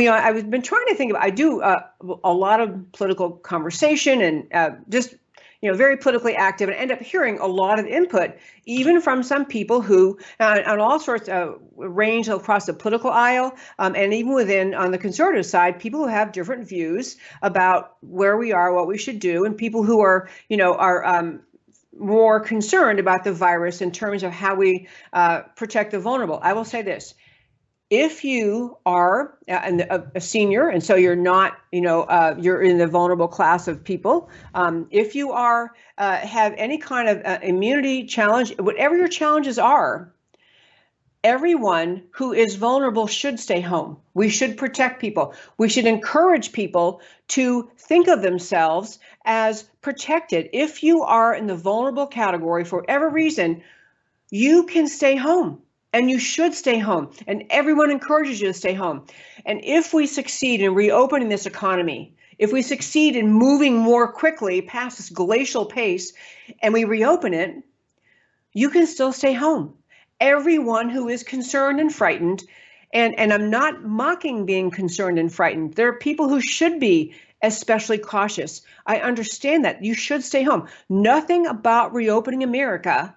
I've been trying to think about, I do a lot of political conversation and just, very politically active, and end up hearing a lot of input, even from some people who, on all sorts of range across the political aisle, and even within, on the conservative side, people who have different views about where we are, what we should do, and people who are, more concerned about the virus in terms of how we protect the vulnerable. I will say this. If you are a senior, and so you're not, you're in the vulnerable class of people, if you are have any kind of immunity challenge, whatever your challenges are, everyone who is vulnerable should stay home. We should protect people. We should encourage people to think of themselves as protected. If you are in the vulnerable category for whatever reason, you can stay home. And you should stay home. And everyone encourages you to stay home. And if we succeed in reopening this economy, if we succeed in moving more quickly past this glacial pace and we reopen it, you can still stay home. Everyone who is concerned and frightened, and I'm not mocking being concerned and frightened. There are people who should be especially cautious. I understand that. You should stay home. Nothing about reopening America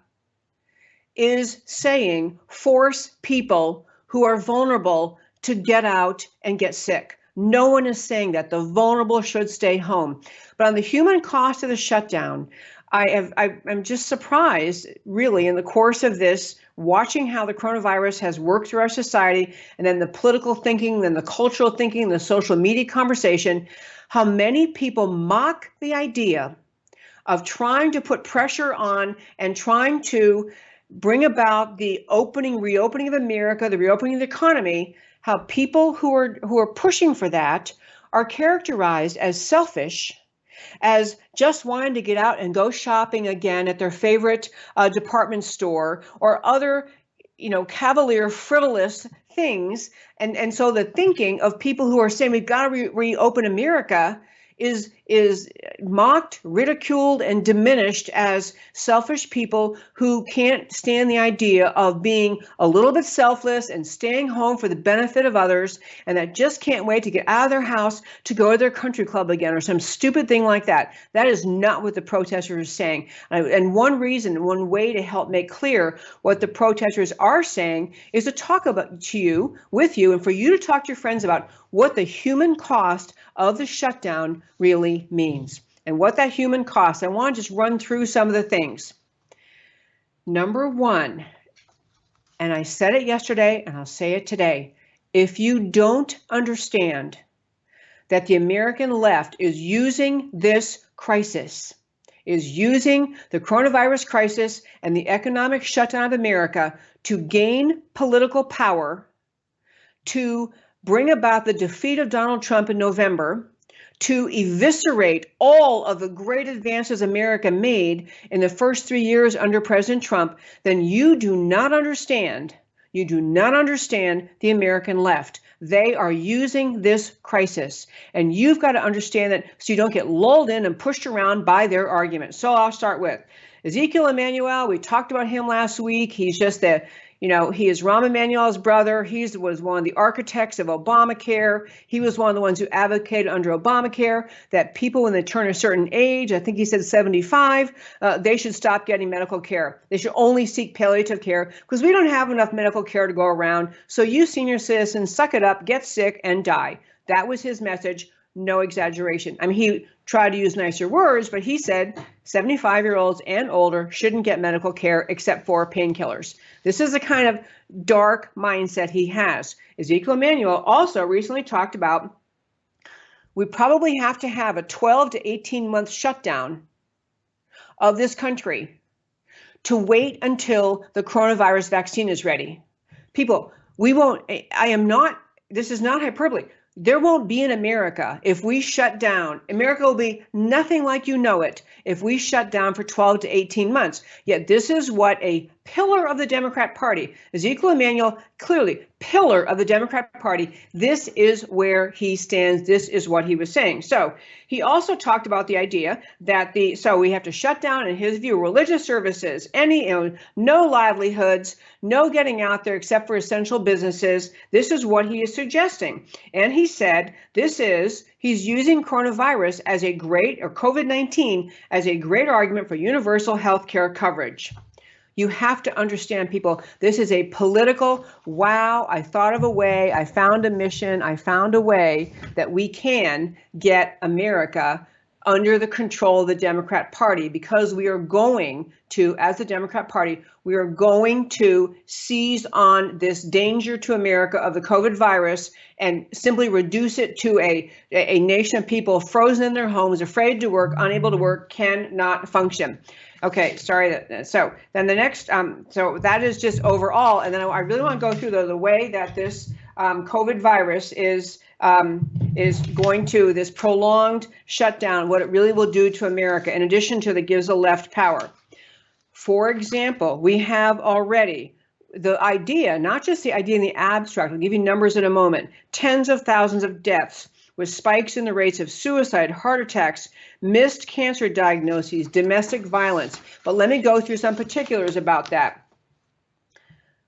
is saying force people who are vulnerable to get out and get sick. No one is saying that. The vulnerable should stay home. But on the human cost of the shutdown, I'm just surprised, really, in the course of this, watching how the coronavirus has worked through our society, and then the political thinking, then the cultural thinking, the social media conversation, how many people mock the idea of trying to put pressure on and trying to bring about the reopening of America, the reopening of the economy, how people who are pushing for that are characterized as selfish, as just wanting to get out and go shopping again at their favorite department store or other, cavalier, frivolous things. And so the thinking of people who are saying we've got to reopen America is mocked, ridiculed, and diminished as selfish people who can't stand the idea of being a little bit selfless and staying home for the benefit of others, and that just can't wait to get out of their house to go to their country club again or some stupid thing like that. That is not what the protesters are saying. And one way to help make clear what the protesters are saying is to talk with you, and for you to talk to your friends about what the human cost of the shutdown really means. And what that human cost, I want to just run through some of the things. Number one, and I said it yesterday and I'll say it today, if you don't understand that the American left is using this crisis, is using the coronavirus crisis and the economic shutdown of America to gain political power, to bring about the defeat of Donald Trump in November, to eviscerate all of the great advances America made in the first 3 years under President Trump, then you do not understand the American left. They are using this crisis, and you've got to understand that so you don't get lulled in and pushed around by their arguments. So I'll start with Ezekiel Emanuel. We talked about him last week. He's just he is Rahm Emanuel's brother. He was one of the architects of Obamacare. He was one of the ones who advocated under Obamacare that people, when they turn a certain age, I think he said 75, they should stop getting medical care. They should only seek palliative care because we don't have enough medical care to go around. So you senior citizens, suck it up, get sick, and die. That was his message. No exaggeration. I mean, he tried to use nicer words, but he said 75-year-olds and older shouldn't get medical care except for painkillers. This is the kind of dark mindset he has. Ezekiel Emanuel also recently talked about we probably have to have a 12 to 18-month shutdown of this country to wait until the coronavirus vaccine is ready. People, this is not hyperbole. There won't be an America if we shut down. America will be nothing like you know it if we shut down for 12 to 18 months. Yet this is what a pillar of the Democrat Party. Ezekiel Emanuel, clearly pillar of the Democrat Party. This is where he stands. This is what he was saying. So he also talked about the idea that so we have to shut down, in his view, religious services, no livelihoods, no getting out there except for essential businesses. This is what he is suggesting. And he said he's using coronavirus as a great, or COVID-19 as a great argument for universal health care coverage. You have to understand, people, this is a political, wow, I thought of a way, I found a mission, I found a way that we can get America under the control of the Democrat Party, because we are going to, as the Democrat Party, we are going to seize on this danger to America of the COVID virus and simply reduce it to a nation of people frozen in their homes, afraid to work, unable to work, cannot function. Okay, sorry. So then the next, so that is just overall. And then I really want to go through the way that this COVID virus is going to, this prolonged shutdown, what it really will do to America, in addition to the gives the left power. For example, we have already the idea, not just the idea in the abstract, I'll give you numbers in a moment, tens of thousands of deaths, with spikes in the rates of suicide, heart attacks, missed cancer diagnoses, domestic violence. But let me go through some particulars about that.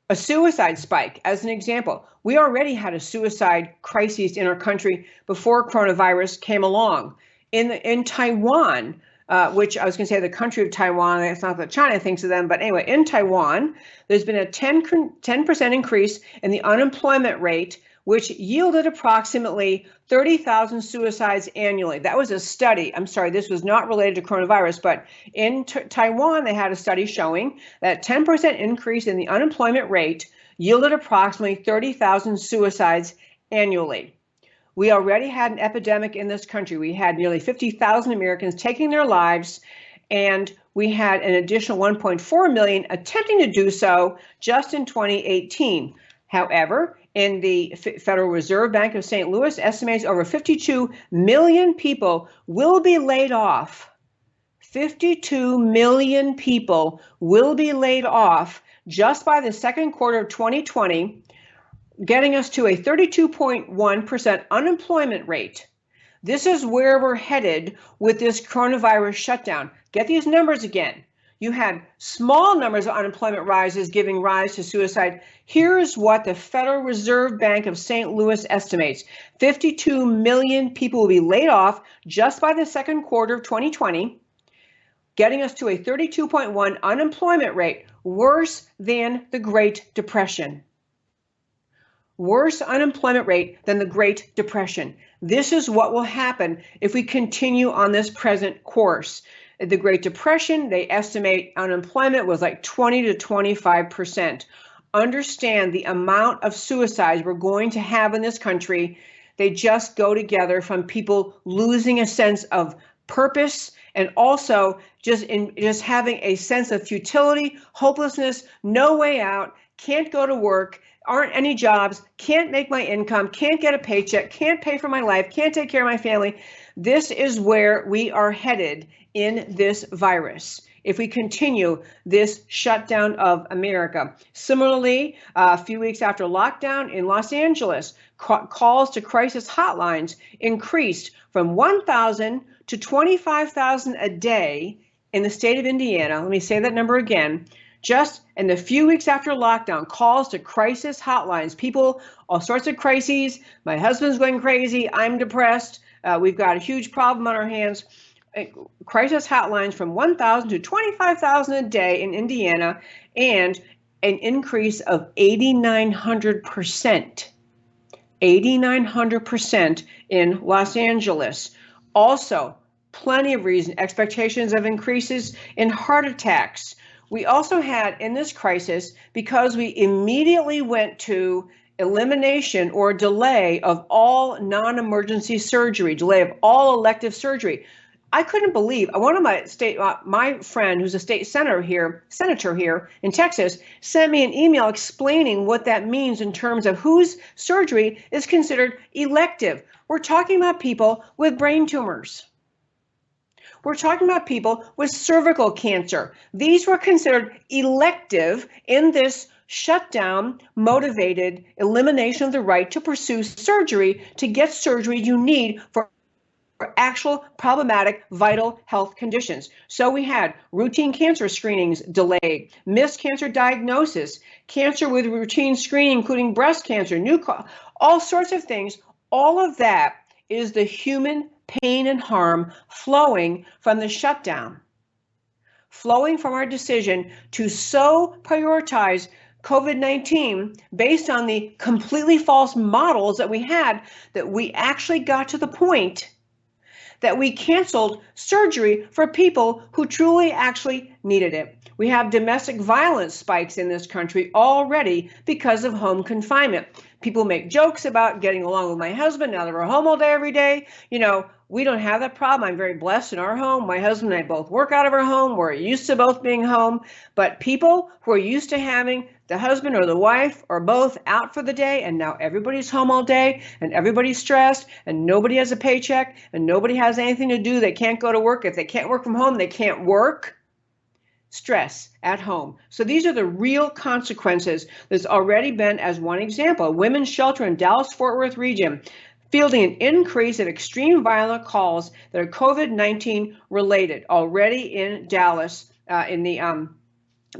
A suicide spike, as an example. We already had a suicide crisis in our country before coronavirus came along. In Taiwan, which I was going to say the country of Taiwan, it's not that China thinks of them, but anyway, in Taiwan, there's been a 10% increase in the unemployment rate, which yielded approximately 30,000 suicides annually. That was a study. I'm sorry, this was not related to coronavirus, but in Taiwan, they had a study showing that 10% increase in the unemployment rate yielded approximately 30,000 suicides annually. We already had an epidemic in this country. We had nearly 50,000 Americans taking their lives, and we had an additional 1.4 million attempting to do so just in 2018. However, in the Federal Reserve Bank of St. Louis estimates over 52 million people will be laid off. 52 million people will be laid off just by the second quarter of 2020, getting us to a 32.1% unemployment rate. This is where we're headed with this coronavirus shutdown. Get these numbers again. You had small numbers of unemployment rises giving rise to suicide. Here's what the Federal Reserve Bank of St. Louis estimates. 52 million people will be laid off just by the second quarter of 2020, getting us to a 32.1 unemployment rate, worse than the Great Depression. Worse unemployment rate than the Great Depression. This is what will happen if we continue on this present course. The Great Depression, they estimate unemployment was like 20 to 25%. Understand the amount of suicides we're going to have in this country. They just go together from people losing a sense of purpose and also just having a sense of futility, hopelessness, no way out, can't go to work, aren't any jobs, can't make my income, can't get a paycheck, can't pay for my life, can't take care of my family. This is where we are headed in this virus if we continue this shutdown of America. Similarly, a few weeks after lockdown in Los Angeles, calls to crisis hotlines increased from 1,000 to 25,000 a day in the state of Indiana. Let me say that number again. Just in the few weeks after lockdown, calls to crisis hotlines, people, all sorts of crises. My husband's going crazy. I'm depressed. We've got a huge problem on our hands. Crisis hotlines from 1,000 to 25,000 a day in Indiana, and an increase of 8,900%. 8,900% in Los Angeles. Also, plenty of reason, expectations of increases in heart attacks. We also had in this crisis, because we immediately went to elimination or delay of all non-emergency surgery, delay of all elective surgery. I couldn't believe, one of my friend who's a state senator here in Texas, sent me an email explaining what that means in terms of whose surgery is considered elective. We're talking about people with brain tumors. We're talking about people with cervical cancer. These were considered elective in this shutdown motivated elimination of the right to pursue surgery to get surgery you need for actual problematic vital health conditions. So we had routine cancer screenings delayed, missed cancer diagnosis, cancer with routine screening, including breast cancer, all sorts of things. All of that is the human pain and harm flowing from the shutdown, flowing from our decision to so prioritize COVID-19 based on the completely false models that we had, that we actually got to the point that we canceled surgery for people who truly actually needed it. We have domestic violence spikes in this country already because of home confinement. People make jokes about getting along with my husband now that we're home all day every day. We don't have that problem. I'm very blessed in our home. My husband and I both work out of our home. We're used to both being home. But people who are used to having the husband or the wife or both out for the day, and now everybody's home all day and everybody's stressed and nobody has a paycheck and nobody has anything to do. They can't go to work. If they can't work from home, they can't work. Stress at home. So these are the real consequences. There's already been, as one example, a women's shelter in Dallas-Fort Worth region fielding an increase of extreme violent calls that are COVID-19 related already in Dallas, in the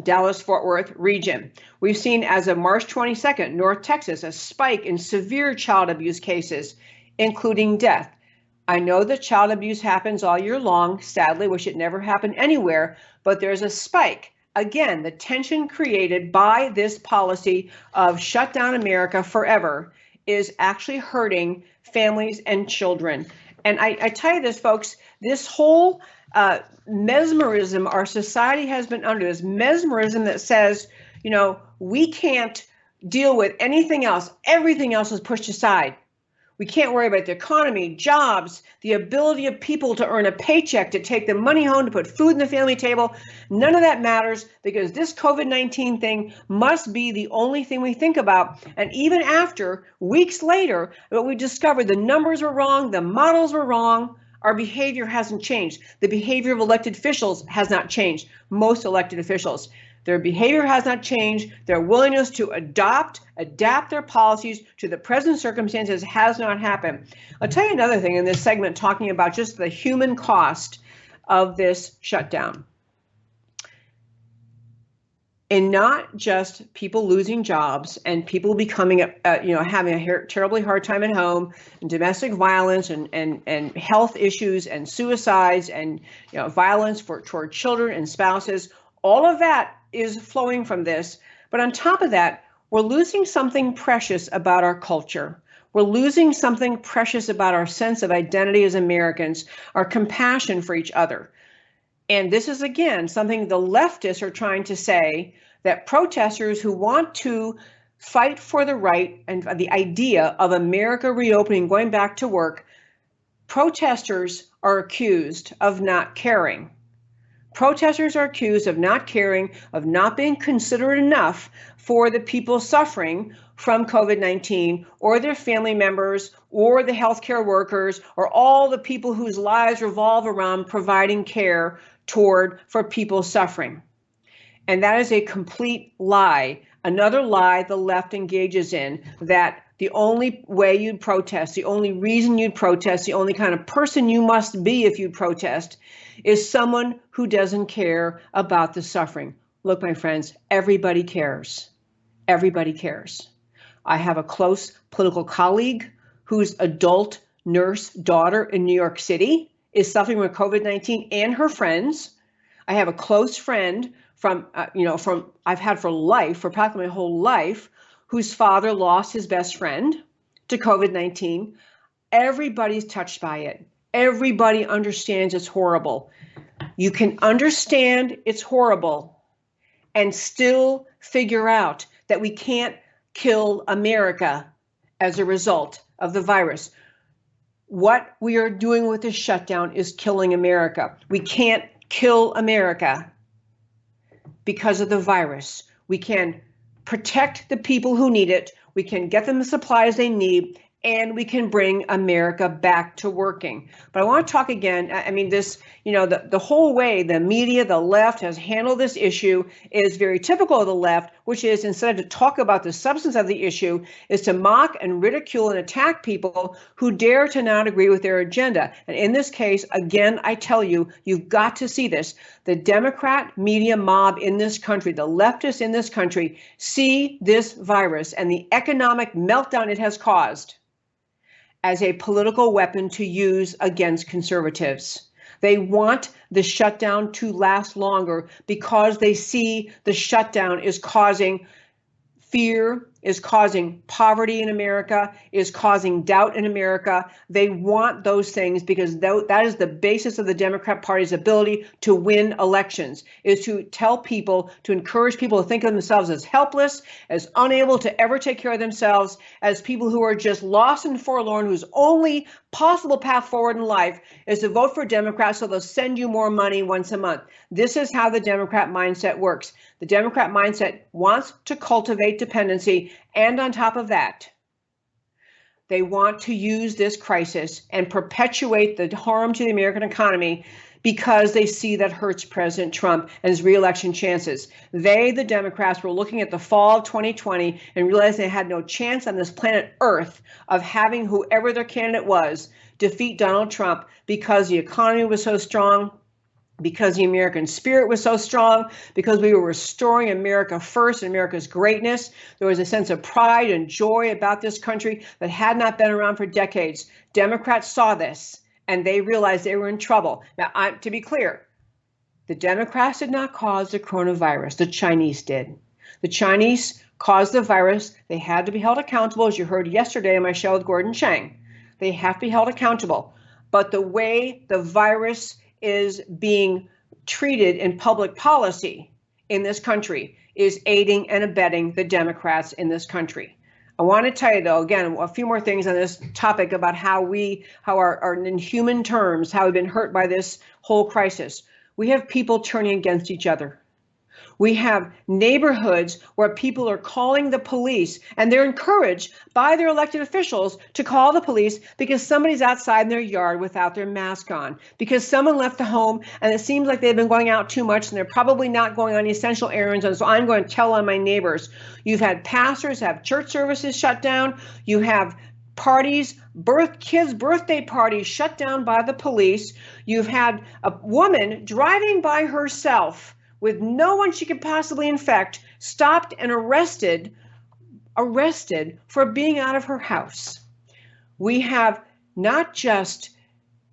Dallas-Fort Worth region. We've seen, as of March 22nd, North Texas, a spike in severe child abuse cases, including death. I know that child abuse happens all year long. Sadly, wish it never happened anywhere, but there's a spike. Again, the tension created by this policy of shut down America forever is actually hurting families and children. And I tell you this, folks, this whole mesmerism our society has been under, this mesmerism that says, we can't deal with anything else. Everything else is pushed aside. We can't worry about the economy, jobs, the ability of people to earn a paycheck, to take the money home, to put food on the family table. None of that matters because this COVID-19 thing must be the only thing we think about. And even after, weeks later, what we discovered, the numbers were wrong, the models were wrong, our behavior hasn't changed. The behavior of elected officials has not changed. Most elected officials. Their behavior has not changed. Their willingness to adapt their policies to the present circumstances has not happened. I'll tell you another thing in this segment, talking about just the human cost of this shutdown. And not just people losing jobs and people becoming, having a terribly hard time at home, and domestic violence and health issues and suicides and violence toward children and spouses. All of that is flowing from this. But on top of that, we're losing something precious about our culture. We're losing something precious about our sense of identity as Americans, our compassion for each other. And this is, again, something the leftists are trying to say, that protesters who want to fight for the right and the idea of America reopening, going back to work, protesters are accused of not caring. Protesters are accused of not caring, of not being considerate enough for the people suffering from COVID-19 or their family members or the healthcare workers or all the people whose lives revolve around providing care for people suffering. And that is a complete lie. Another lie the left engages in, that the only way you'd protest, the only reason you'd protest, the only kind of person you must be if you protest is someone who doesn't care about the suffering. Look, my friends, everybody cares. Everybody cares. I have a close political colleague whose adult nurse daughter in New York City is suffering with COVID-19 and her friends. I have a close friend I've had for practically my whole life, whose father lost his best friend to COVID-19. Everybody's touched by it. Everybody understands it's horrible. You can understand it's horrible and still figure out that we can't kill America as a result of the virus. What we are doing with this shutdown is killing America. We can't kill America because of the virus. We can protect the people who need it. We can get them the supplies they need and we can bring America back to working. But I want to talk again. I mean, this, the whole way the media, the left has handled this issue is very typical of the left, which is instead of to talk about the substance of the issue, is to mock and ridicule and attack people who dare to not agree with their agenda. And in this case, again, I tell you, you've got to see this. The Democrat media mob in this country, the leftists in this country, see this virus and the economic meltdown it has caused as a political weapon to use against conservatives. They want the shutdown to last longer because they see the shutdown is causing fear, is causing poverty in America, is causing doubt in America. They want those things because that is the basis of the Democrat Party's ability to win elections, is to tell people, to encourage people to think of themselves as helpless, as unable to ever take care of themselves, as people who are just lost and forlorn, whose only possible path forward in life is to vote for Democrats so they'll send you more money once a month. This is how the Democrat mindset works. The Democrat mindset wants to cultivate dependency, and on top of that, they want to use this crisis and perpetuate the harm to the American economy because they see that hurts President Trump and his re-election chances. They, the Democrats, were looking at the fall of 2020 and realized they had no chance on this planet Earth of having whoever their candidate was defeat Donald Trump because the economy was so strong, because the American spirit was so strong, because we were restoring America first and America's greatness. There was a sense of pride and joy about this country that had not been around for decades. Democrats saw this and they realized they were in trouble. Now, to be clear, the Democrats did not cause the coronavirus. The Chinese did. The Chinese caused the virus. They had to be held accountable, as you heard yesterday on my show with Gordon Chang. They have to be held accountable. But the way the virus is being treated in public policy in this country is aiding and abetting the Democrats in this country. I want to tell you, though, again, a few more things on this topic about how our in human terms, how we've been hurt by this whole crisis. We have people turning against each other. We have neighborhoods where people are calling the police, and they're encouraged by their elected officials to call the police because somebody's outside in their yard without their mask on, because someone left the home and it seems like they've been going out too much and they're probably not going on essential errands. And so I'm going to tell on my neighbors. You've had pastors have church services shut down. You have parties, kids' birthday parties shut down by the police. You've had a woman driving by herself with no one she could possibly infect, stopped and arrested for being out of her house. We have not just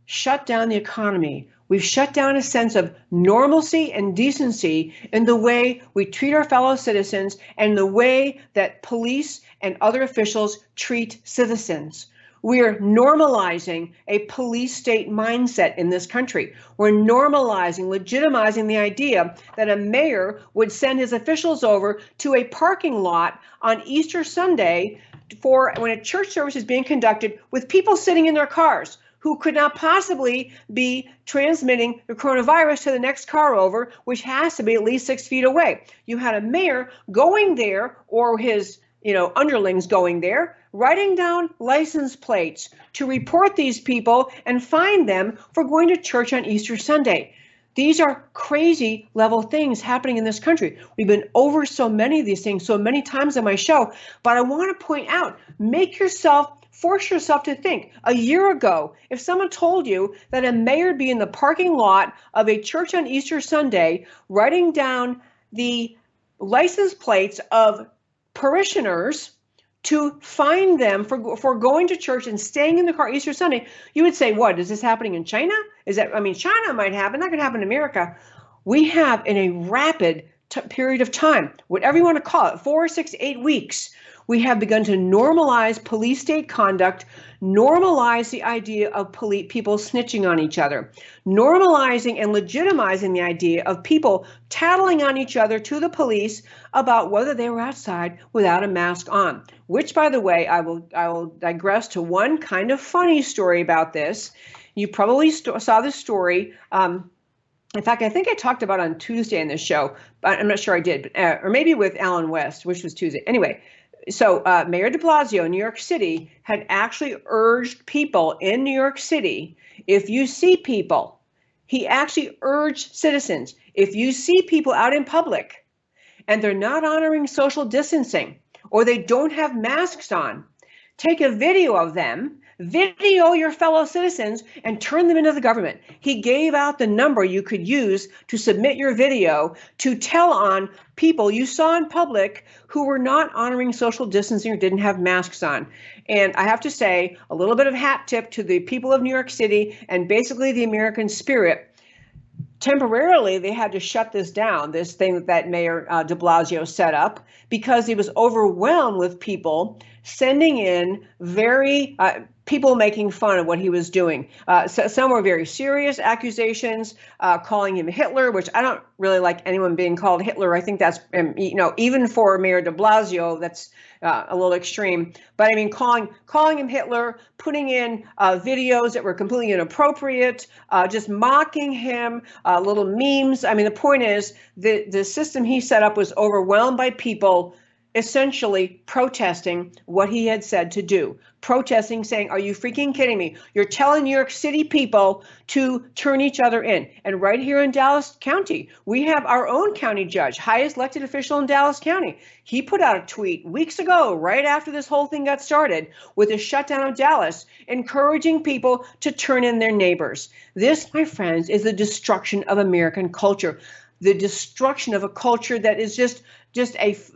shut down the economy, we've shut down a sense of normalcy and decency in the way we treat our fellow citizens and the way that police and other officials treat citizens. We're normalizing a police state mindset in this country. We're normalizing, legitimizing the idea that a mayor would send his officials over to a parking lot on Easter Sunday for when a church service is being conducted with people sitting in their cars who could not possibly be transmitting the coronavirus to the next car over, which has to be at least 6 feet away. You had a mayor going there, or his underlings going there, writing down license plates to report these people and fine them for going to church on Easter Sunday. These are crazy level things happening in this country. We've been over so many of these things so many times on my show, but I want to point out, force yourself to think. A year ago, if someone told you that a mayor would be in the parking lot of a church on Easter Sunday, writing down the license plates of parishioners to fine them for going to church and staying in the car Easter Sunday, you would say, what, is this happening in China? China might happen, that could happen in America. We have in a rapid period of time, whatever you want to call it, 4, 6, 8 weeks, we have begun to normalize police state conduct, normalize the idea of people snitching on each other, normalizing and legitimizing the idea of people tattling on each other to the police about whether they were outside without a mask on. Which, by the way, I will digress to one kind of funny story about this. You probably saw this story. In fact, I think I talked about it on Tuesday in this show, but I'm not sure I did, or maybe with Alan West, which was Tuesday. Anyway, Mayor de Blasio in New York City had actually urged people in New York City, if you see people, he actually urged citizens, if you see people out in public and they're not honoring social distancing or they don't have masks on, take a video of them, video your fellow citizens, and turn them into the government. He gave out the number you could use to submit your video to tell on people you saw in public who were not honoring social distancing or didn't have masks on. And I have to say, a little bit of hat tip to the people of New York City and basically the American spirit. Temporarily, they had to shut this down, this thing that Mayor de Blasio set up, because he was overwhelmed with people sending in people making fun of what he was doing. So some were very serious accusations, calling him Hitler, which I don't really like anyone being called Hitler. I think that's, even for Mayor de Blasio, that's a little extreme. But I mean, calling him Hitler, putting in videos that were completely inappropriate, just mocking him, little memes. I mean, the point is the system he set up was overwhelmed by people essentially protesting what he had said to do, protesting, saying, are you freaking kidding me? You're telling New York City people to turn each other in. And right here in Dallas County, we have our own county judge, highest elected official in Dallas County. He put out a tweet weeks ago, right after this whole thing got started, with a shutdown of Dallas, encouraging people to turn in their neighbors. This, my friends, is the destruction of American culture, the destruction of a culture that is just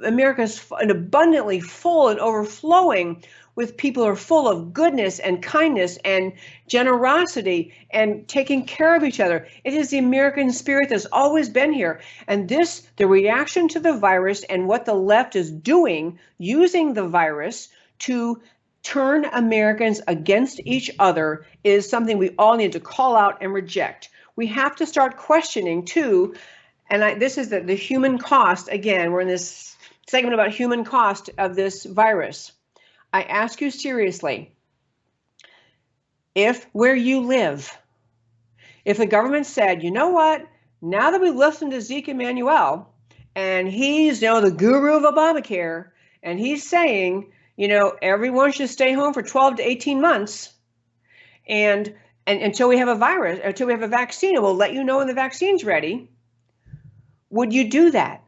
America's an abundantly full and overflowing with people who are full of goodness and kindness and generosity and taking care of each other. It is the American spirit that's always been here. And the reaction to the virus and what the left is doing, using the virus to turn Americans against each other, is something we all need to call out and reject. We have to start questioning too. And this is the human cost. Again, we're in this segment about human cost of this virus. I ask you seriously, if where you live, if the government said, you know what, now that we've listened to Zeke Emanuel, and he's the guru of Obamacare, and he's saying, everyone should stay home for 12 to 18 months, and until we have a virus, until we have a vaccine, and we'll let you know when the vaccine's ready. Would you do that?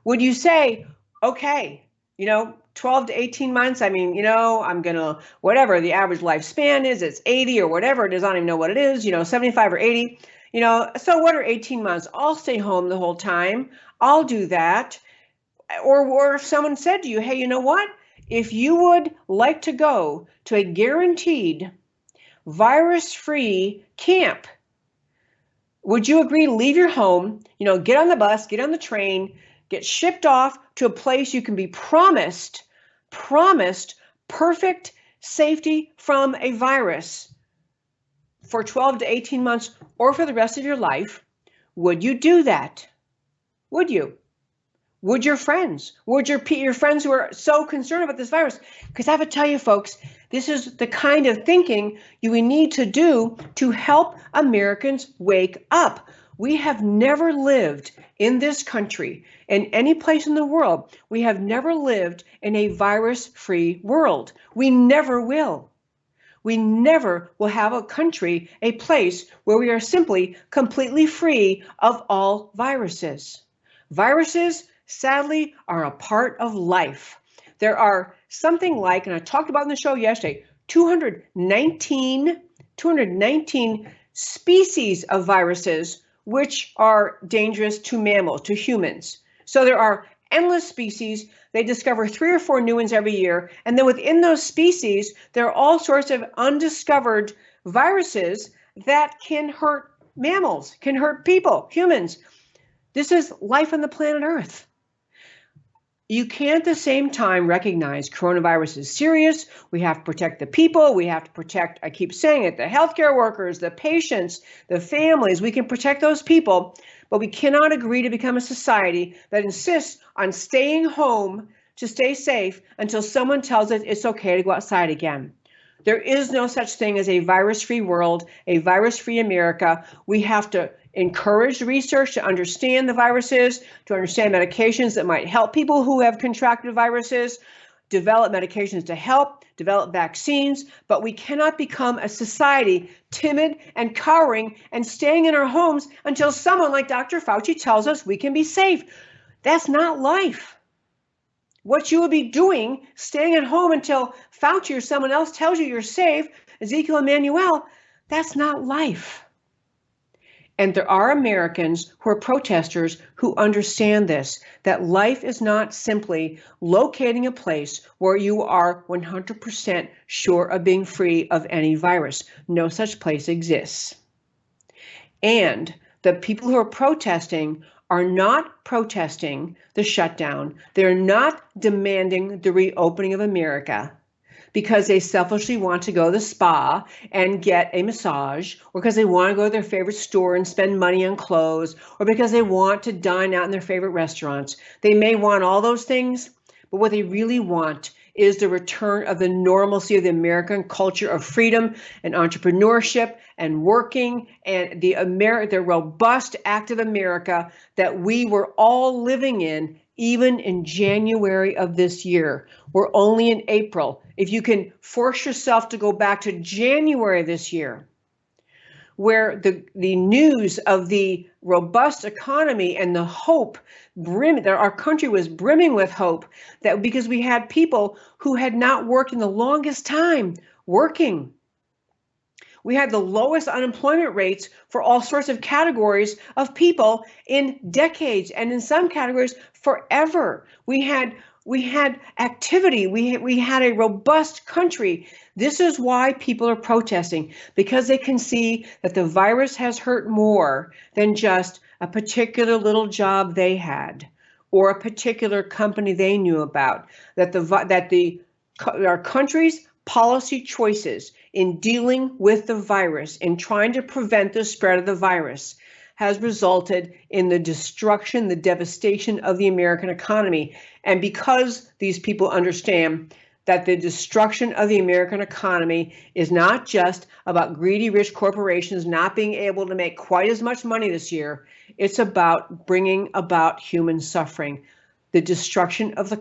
Would you say, okay, 12 to 18 months, I mean, I'm going to, whatever the average lifespan is, it's 80 or whatever it is, I don't even know what it is, 75 or 80, so what are 18 months? I'll stay home the whole time. I'll do that. Or if someone said to you, hey, you know what? If you would like to go to a guaranteed virus-free camp, would you agree to leave your home, get on the bus, get on the train, get shipped off to a place you can be promised perfect safety from a virus for 12 to 18 months or for the rest of your life? Would you do that? Would you? Would your friends? Would your friends who are so concerned about this virus? Because I have to tell you, folks, this is the kind of thinking we need to do to help Americans wake up. We have never lived in this country, in any place in the world, we have never lived in a virus-free world. We never will. We never will have a country, a place where we are simply completely free of all viruses. Viruses, sadly, are a part of life. There are something like, and I talked about in the show yesterday, 219 species of viruses which are dangerous to mammals, to humans. So there are endless species. They discover 3 or 4 new ones every year. And then within those species, there are all sorts of undiscovered viruses that can hurt mammals, can hurt people, humans. This is life on the planet Earth. You can't at the same time recognize coronavirus is serious. We have to protect the people. We have to protect, I keep saying it, the healthcare workers, the patients, the families. We can protect those people, but we cannot agree to become a society that insists on staying home to stay safe until someone tells us it's okay to go outside again. There is no such thing as a virus-free world, a virus-free America. We have to encouraged research to understand the viruses, to understand medications that might help people who have contracted viruses, develop medications to help, develop vaccines, but we cannot become a society timid and cowering and staying in our homes until someone like Dr. Fauci tells us we can be safe. That's not life. What you will be doing, staying at home until Fauci or someone else tells you you're safe, Ezekiel Emanuel, that's not life. And there are Americans who are protesters who understand this, that life is not simply locating a place where you are 100% sure of being free of any virus. No such place exists. And the people who are protesting are not protesting the shutdown. They're not demanding the reopening of America because they selfishly want to go to the spa and get a massage, or because they want to go to their favorite store and spend money on clothes, or because they want to dine out in their favorite restaurants. They may want all those things, but what they really want is the return of the normalcy of the American culture of freedom and entrepreneurship and working, and the robust, active America that we were all living in even in January of this year. We're only in April. If you can force yourself to go back to January this year, where the news of the robust economy and the hope, our country was brimming with hope, that because we had people who had not worked in the longest time working. We had the lowest unemployment rates for all sorts of categories of people in decades, and in some categories forever. We had activity. We had a robust country. This is why people are protesting, because they can see that the virus has hurt more than just a particular little job they had or a particular company they knew about. That our country's policy choices in dealing with the virus, in trying to prevent the spread of the virus, has resulted in the destruction, the devastation of the American economy. And because these people understand that the destruction of the American economy is not just about greedy, rich corporations not being able to make quite as much money this year, it's about bringing about human suffering. The destruction of the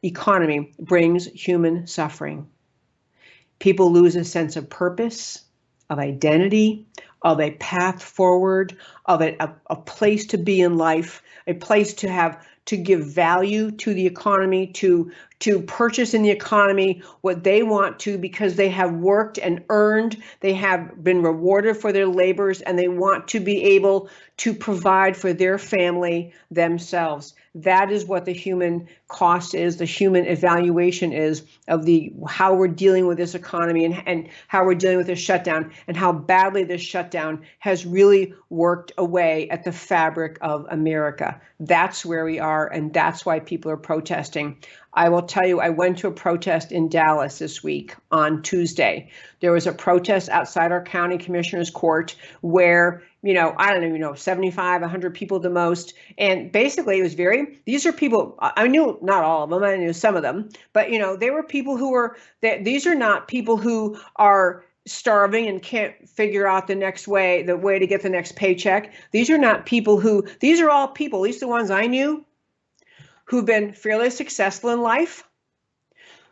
economy brings human suffering. People lose a sense of purpose, of identity, of a path forward, of a place to be in life, a place to give value to the economy, to purchase in the economy what they want to, because they have worked and earned, they have been rewarded for their labors, and they want to be able to provide for their family themselves. That is what the human cost is, the human evaluation is of how we're dealing with this economy and how we're dealing with this shutdown, and how badly this shutdown has really worked away at the fabric of America. That's where we are, and that's why people are protesting. I will tell you, I went to a protest in Dallas this week on Tuesday. There was a protest outside our county commissioner's court where, I don't even know, 75, 100 people the most. And basically it was these are people, I knew not all of them, I knew some of them, but they were people these are not people who are starving and can't figure out the way to get the next paycheck. These are all people, at least the ones I knew, who've been fairly successful in life,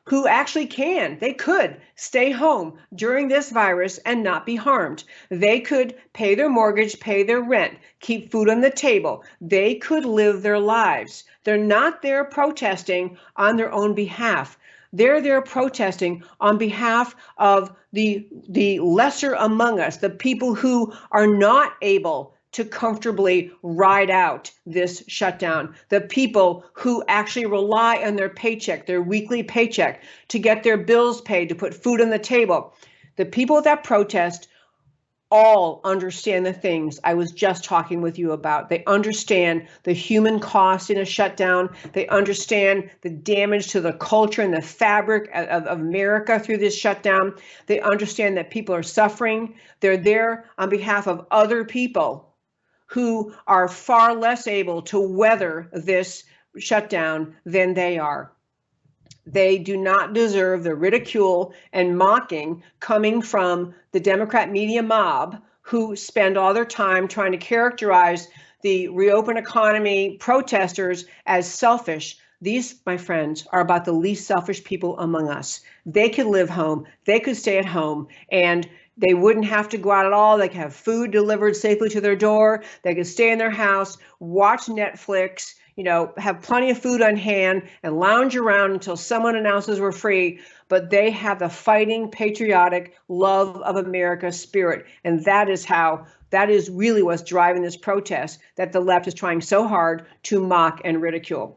who actually they could stay home during this virus and not be harmed. They could pay their mortgage, pay their rent, keep food on the table. They could live their lives. They're not there protesting on their own behalf. They're there protesting on behalf of the lesser among us, the people who are not able to comfortably ride out this shutdown, the people who actually rely on their paycheck, their weekly paycheck, to get their bills paid, to put food on the table. The people that protest all understand the things I was just talking with you about. They understand the human cost in a shutdown. They understand the damage to the culture and the fabric of America through this shutdown. They understand that people are suffering. They're there on behalf of other people who are far less able to weather this shutdown than they are. They do not deserve the ridicule and mocking coming from the Democrat media mob who spend all their time trying to characterize the reopen economy protesters as selfish. These, my friends, are about the least selfish people among us. They could live home, they could stay at home, and they wouldn't have to go out at all. They could have food delivered safely to their door. They could stay in their house, watch Netflix, have plenty of food on hand and lounge around until someone announces we're free. But they have the fighting, patriotic, love of America spirit. And that is really what's driving this protest that the left is trying so hard to mock and ridicule.